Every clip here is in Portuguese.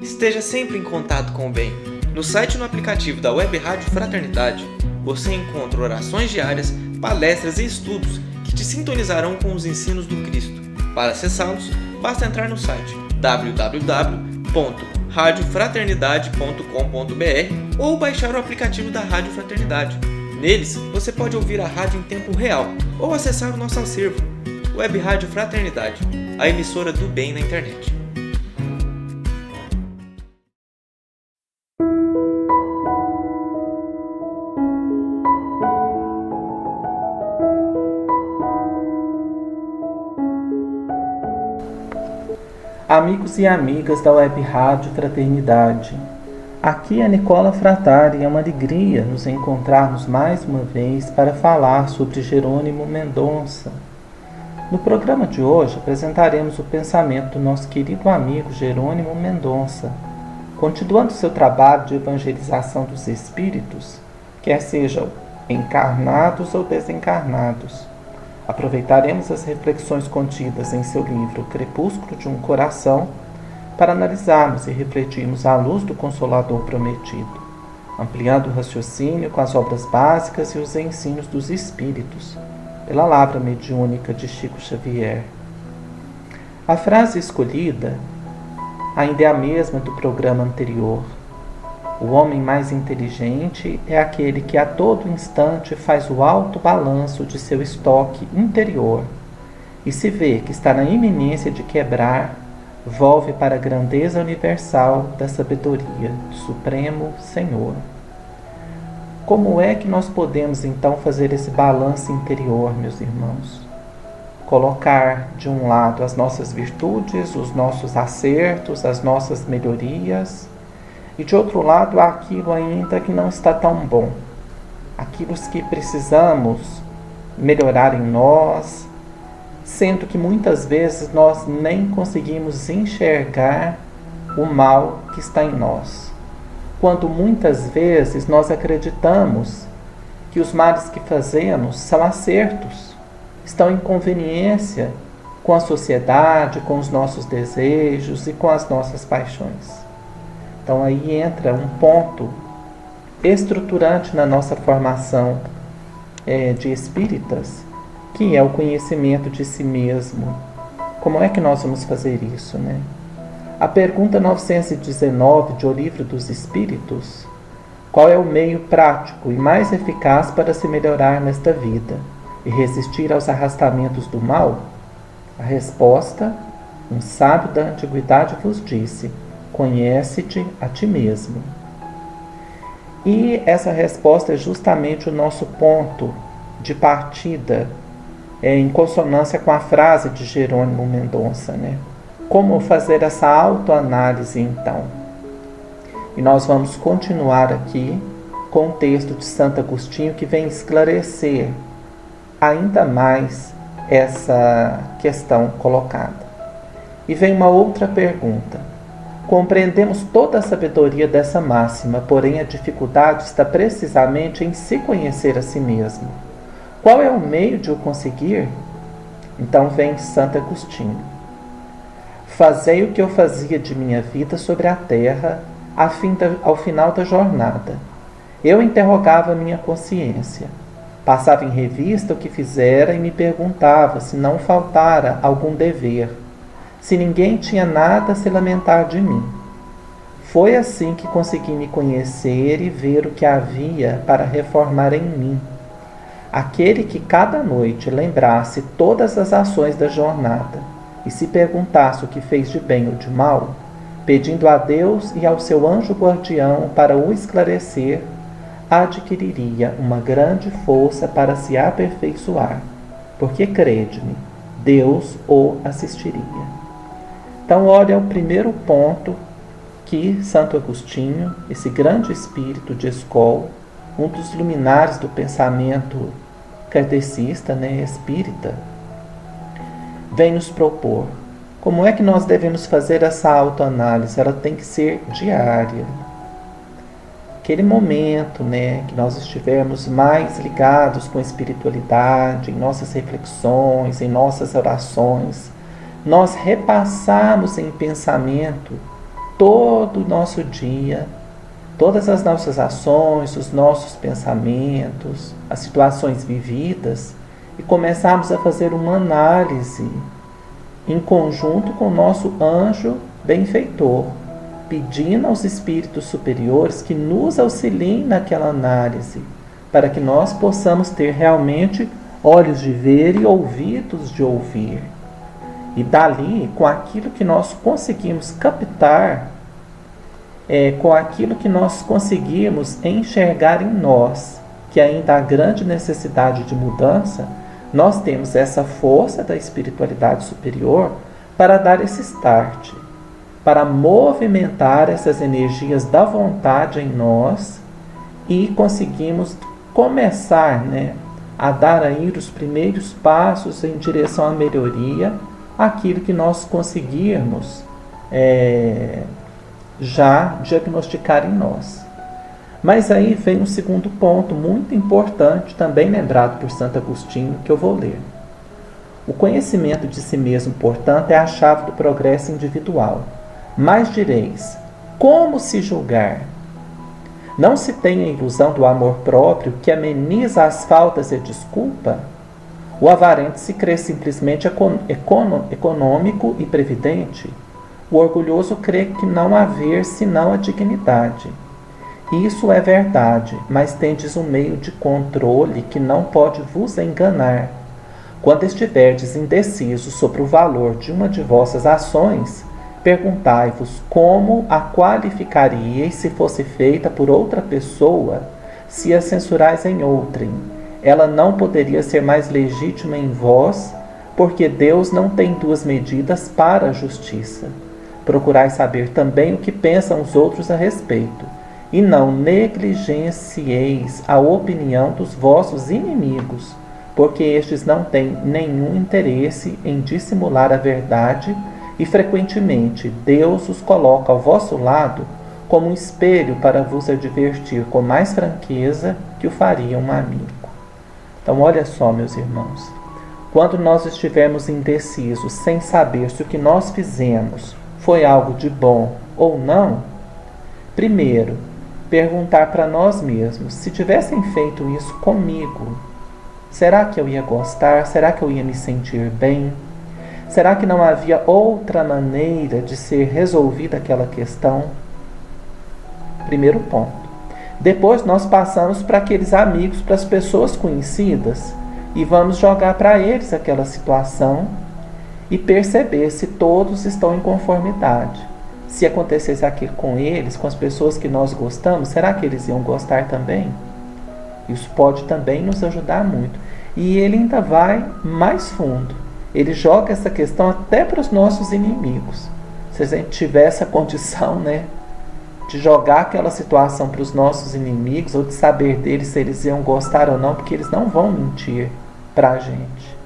Esteja sempre em contato com o bem. No site e no aplicativo da Web Rádio Fraternidade, você encontra orações diárias, palestras e estudos que te sintonizarão com os ensinos do Cristo. Para acessá-los, basta entrar no site www.radiofraternidade.com.br ou baixar o aplicativo da Rádio Fraternidade. Neles, você pode ouvir a rádio em tempo real ou acessar o nosso acervo. Web Rádio Fraternidade, a emissora do bem na internet. Amigos e amigas da Web Rádio Fraternidade, aqui é Nicola Fratari, é uma alegria nos encontrarmos mais uma vez para falar sobre Jerônimo Mendonça. No programa de hoje apresentaremos o pensamento do nosso querido amigo Jerônimo Mendonça, continuando seu trabalho de evangelização dos espíritos, quer sejam encarnados ou desencarnados. Aproveitaremos as reflexões contidas em seu livro Crepúsculo de um Coração para analisarmos e refletirmos à luz do Consolador prometido, ampliando o raciocínio com as obras básicas e os ensinos dos Espíritos, pela Lavra Mediúnica de Chico Xavier. A frase escolhida ainda é a mesma do programa anterior. O homem mais inteligente é aquele que a todo instante faz o alto balanço de seu estoque interior e se vê que está na iminência de quebrar, volve para a grandeza universal da sabedoria do Supremo Senhor. Como é que nós podemos então fazer esse balanço interior, meus irmãos? Colocar de um lado as nossas virtudes, os nossos acertos, as nossas melhorias, e de outro lado, aquilo ainda que não está tão bom. Aquilo que precisamos melhorar em nós, sendo que muitas vezes nós nem conseguimos enxergar o mal que está em nós. Quando muitas vezes nós acreditamos que os males que fazemos são acertos, estão em conveniência com a sociedade, com os nossos desejos e com as nossas paixões. Então aí entra um ponto estruturante na nossa formação de espíritas, que é o conhecimento de si mesmo. Como é que nós vamos fazer isso, né? A pergunta 919 de O Livro dos Espíritos: qual é o meio prático e mais eficaz para se melhorar nesta vida e resistir aos arrastamentos do mal? A resposta: um sábio da antiguidade vos disse: conhece-te a ti mesmo. E essa resposta é justamente o nosso ponto de partida, em consonância com a frase de Jerônimo Mendonça, né? Como fazer essa autoanálise, então? E nós vamos continuar aqui com o texto de Santo Agostinho, que vem esclarecer ainda mais essa questão colocada. E vem uma outra pergunta. Compreendemos toda a sabedoria dessa máxima, porém a dificuldade está precisamente em se conhecer a si mesmo. Qual é o meio de o conseguir? Então vem Santo Agostinho. Fazei o que eu fazia de minha vida sobre a terra, ao final da jornada. Eu interrogava minha consciência, passava em revista o que fizera e me perguntava se não faltara algum dever, se ninguém tinha nada a se lamentar de mim. Foi assim que consegui me conhecer e ver o que havia para reformar em mim. Aquele que cada noite lembrasse todas as ações da jornada e se perguntasse o que fez de bem ou de mal, pedindo a Deus e ao seu anjo guardião para o esclarecer, adquiriria uma grande força para se aperfeiçoar, porque, crede-me, Deus o assistiria. Então, olha o primeiro ponto que Santo Agostinho, esse grande espírito de escola, um dos luminares do pensamento kardecista, espírita, vem nos propor. Como é que nós devemos fazer essa autoanálise? Ela tem que ser diária. Aquele momento, que nós estivermos mais ligados com a espiritualidade, em nossas reflexões, em nossas orações, nós repassarmos em pensamento todo o nosso dia, todas as nossas ações, os nossos pensamentos, as situações vividas, e começarmos a fazer uma análise em conjunto com o nosso anjo benfeitor, pedindo aos espíritos superiores que nos auxiliem naquela análise, para que nós possamos ter realmente olhos de ver e ouvidos de ouvir. E dali, com aquilo que nós conseguimos captar, com aquilo que nós conseguimos enxergar em nós, que ainda há grande necessidade de mudança, nós temos essa força da espiritualidade superior para dar esse start, para movimentar essas energias da vontade em nós e conseguimos começar, a dar aí os primeiros passos em direção à melhoria, aquilo que nós conseguirmos já diagnosticar em nós. Mas aí vem um segundo ponto muito importante, também lembrado por Santo Agostinho, que eu vou ler. O conhecimento de si mesmo, portanto, é a chave do progresso individual. Mas direis, como se julgar? Não se tem a ilusão do amor próprio que ameniza as faltas e desculpa? O avarento se crê simplesmente econômico e previdente. O orgulhoso crê que não haver senão a dignidade. Isso é verdade, mas tendes um meio de controle que não pode vos enganar. Quando estiverdes indecisos sobre o valor de uma de vossas ações, perguntai-vos como a qualificaríeis se fosse feita por outra pessoa, se a censurais em outrem. Ela não poderia ser mais legítima em vós, porque Deus não tem duas medidas para a justiça. Procurai saber também o que pensam os outros a respeito, e não negligencieis a opinião dos vossos inimigos, porque estes não têm nenhum interesse em dissimular a verdade, e frequentemente Deus os coloca ao vosso lado como um espelho para vos advertir com mais franqueza que o faria um amigo. Então olha só, meus irmãos, quando nós estivermos indecisos, sem saber se o que nós fizemos foi algo de bom ou não, primeiro, perguntar para nós mesmos, se tivessem feito isso comigo, será que eu ia gostar? Será que eu ia me sentir bem? Será que não havia outra maneira de ser resolvida aquela questão? Primeiro ponto. Depois nós passamos para aqueles amigos, para as pessoas conhecidas, e vamos jogar para eles aquela situação e perceber se todos estão em conformidade. Se acontecesse aquilo com eles, com as pessoas que nós gostamos, será que eles iam gostar também? Isso pode também nos ajudar muito. E ele ainda vai mais fundo. Ele joga essa questão até para os nossos inimigos. Se a gente tiver essa condição, de jogar aquela situação para os nossos inimigos, ou de saber deles se eles iam gostar ou não, porque eles não vão mentir para a gente,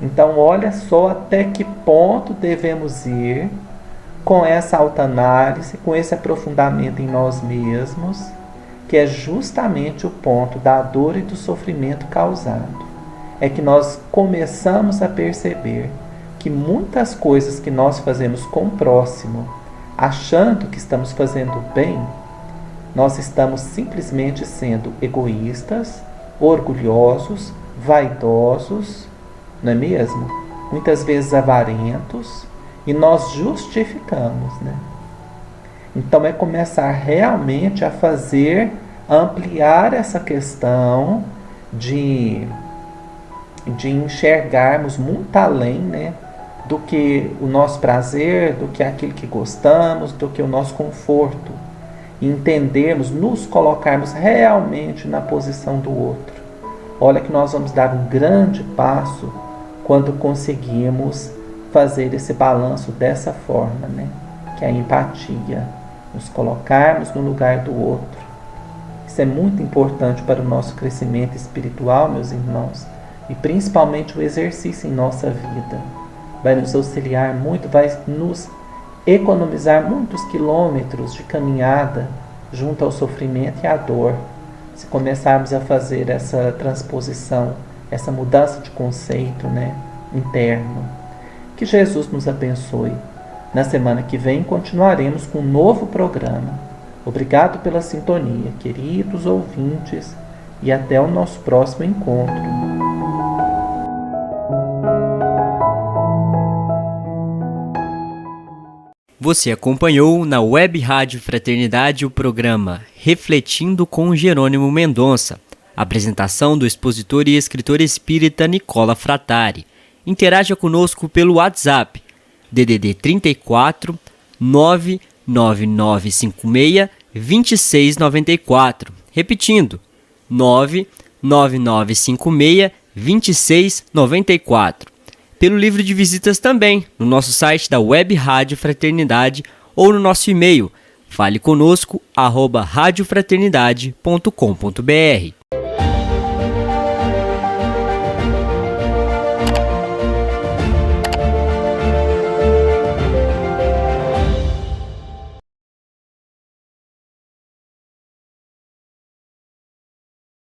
Então, olha só até que ponto devemos ir com essa autoanálise, com esse aprofundamento em nós mesmos, que é justamente o ponto da dor e do sofrimento causado. É que nós começamos a perceber que muitas coisas que nós fazemos com o próximo, achando que estamos fazendo bem, nós estamos simplesmente sendo egoístas, orgulhosos, vaidosos, não é mesmo? Muitas vezes avarentos, e nós justificamos, Então é começar realmente a ampliar essa questão de enxergarmos muito além, do que o nosso prazer, do que aquilo que gostamos, do que o nosso conforto. E entendermos, nos colocarmos realmente na posição do outro. Olha que nós vamos dar um grande passo quando conseguimos fazer esse balanço dessa forma, que é a empatia, nos colocarmos no lugar do outro. Isso é muito importante para o nosso crescimento espiritual, meus irmãos, e principalmente o exercício em nossa vida. Vai nos auxiliar muito, vai nos economizar muitos quilômetros de caminhada junto ao sofrimento e à dor, se começarmos a fazer essa transposição, essa mudança de conceito, interno. Que Jesus nos abençoe. Na semana que vem continuaremos com um novo programa. Obrigado pela sintonia, queridos ouvintes, e até o nosso próximo encontro. Você acompanhou na Web Rádio Fraternidade o programa Refletindo com Jerônimo Mendonça, apresentação do expositor e escritor espírita Nicola Frattari. Interaja conosco pelo WhatsApp, DDD 34 99956 2694. Repetindo, 99956 2694. Pelo livro de visitas também, no nosso site da Web Rádio Fraternidade ou no nosso e-mail faleconosco@radiofraternidade.com.br.